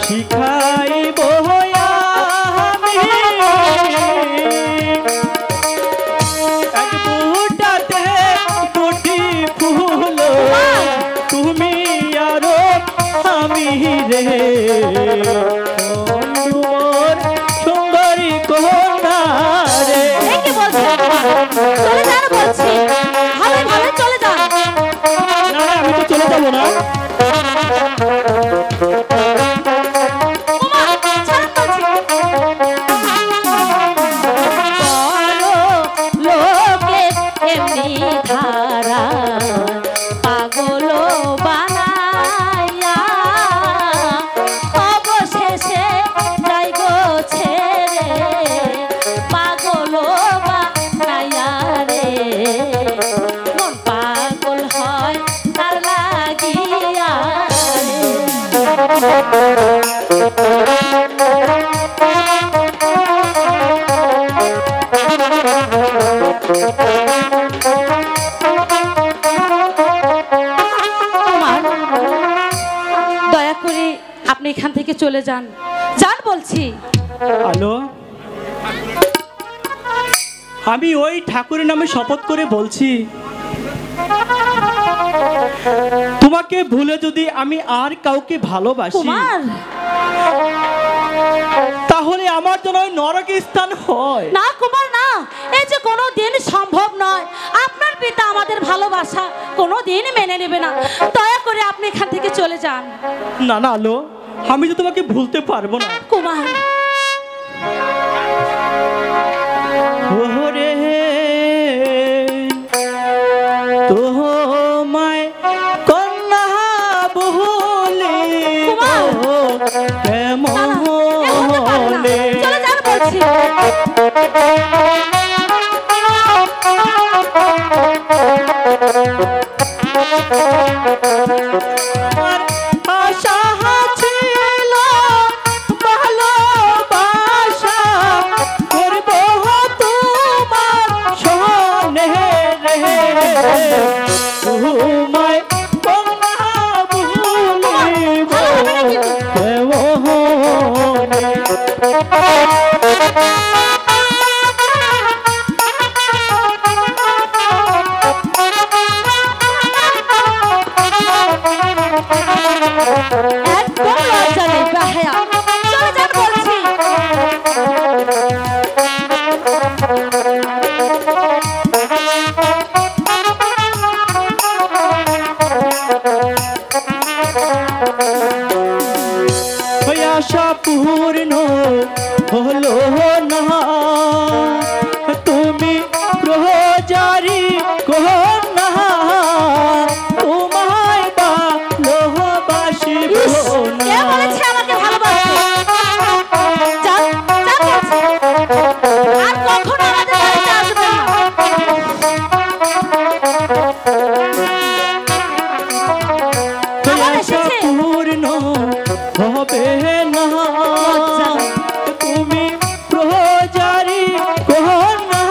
শিখাইব আমি এক বুটাতে কোটি ফুল তুমি আরো আমি রে সুন্দরী কন্যা রে। কি বলছেন? চলে যান বলছি। ভালো ভালো চলে যান। না আমি তো চলে যাবো না। পাগল বানাইয়া অবশেষে যাই গো ছেড়ে পাগল বানাইয়া রে মন পাগল হয় তার লাগিয়া দয়া করে আপনি এখান থেকে চলে যান যান বলছি। হ্যালো, আমি ওই ঠাকুরের নামে শপথ করে বলছি তোমাকে ভুলে যদি আমি আর কাউকে ভালোবাসি কুমার তাহলে আমার জন্য নরকের স্থান হয় না কুমার না, এই যে কোনো দিন সম্ভব নয়। আপনার পিতা আমাদের ভালোবাসা কোনো দিন মেনে নেবে না। দয়া করে আপনি এখান থেকে চলে যান। না না আলো, আমি তো তোমাকে ভুলতে পারবো না কুমার। ওরে তোমায় কন্যা বলে কেমন চলে যান বলছি। আশা ছিল ভালোবাসা করব তোমার সনে রে তোমায় কন্যা বলিব একদম লজ্জা নেই বাহেয়া। চলে যান বলছি। আশা পূর্ণ হলো না তুমি প্রজারি কন্যা তোমায় ভালোবাসিব না। কে বলেছে আমাকে ভালোবাসে? যান যান বলছি। আর কখনো আমাদের বাড়িতে আসবেন না। আশা পূর্ণ হবে না তুমি প্রজারি কন্যা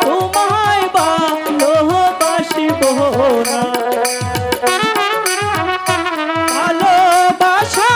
তোমায় ভালোবাসিব না। ভালোবাসা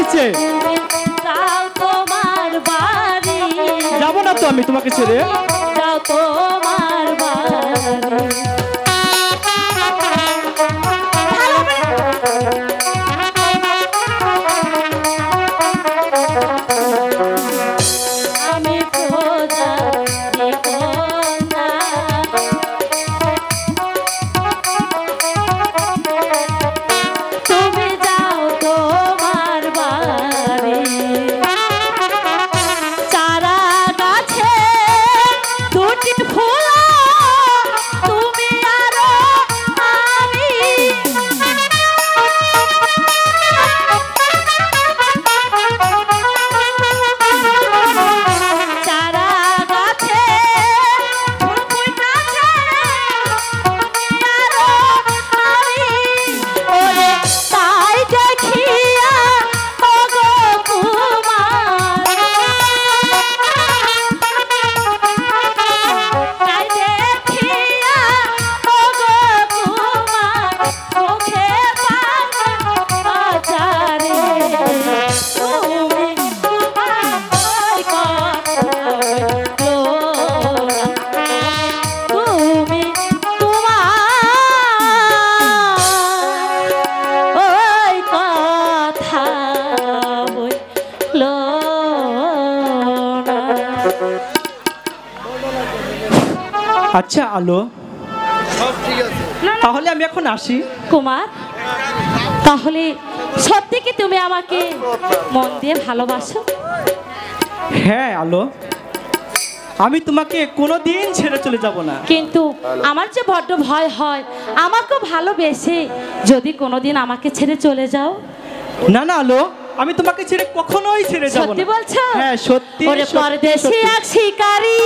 হয়েছে? যাও তোমার বাড়ি, যাবো না তো আমি তোমাকে ছেড়ে। যাও তোমার বাড়ি। আমি প্রজাপতি কন্যা, তুমি যাও তোমার বাড়ি। চারা গাছে দুটি ফুল, তুমি আরো আমি। চারা গাছে ফুল ফুটেছে, তুমি আরো আমি। ওরে তাই দেখিয়া ওগো কুমার, তাই দেখিয়া ওগো কুমার, চোখে পাচারে তুমি তোমার ওই কথা বলো না, তুমি তোমার ওই কথা বলো না। আচ্ছা আলো, তাহলে আমি এখন আসি। কুমার, তাহলে সত্যি কি তুমি আমাকে মন দিয়ে ভালোবাসো? হ্যাঁ আলো, আমি তোমাকে কোনোদিন ছেড়ে চলে যাব না। কিন্তু আমার যে বড্ড ভয় হয়, আমাকে ভালোবেসে যদি কোনোদিন আমাকে ছেড়ে চলে যাও। না না আলো, আমি তোমাকে ছেড়ে কখনোই ছেড়ে যাব না। সত্যি বলছো? হ্যাঁ সত্যি ওরে সত্যি, পরদেশি সত্যি। এক শিকারী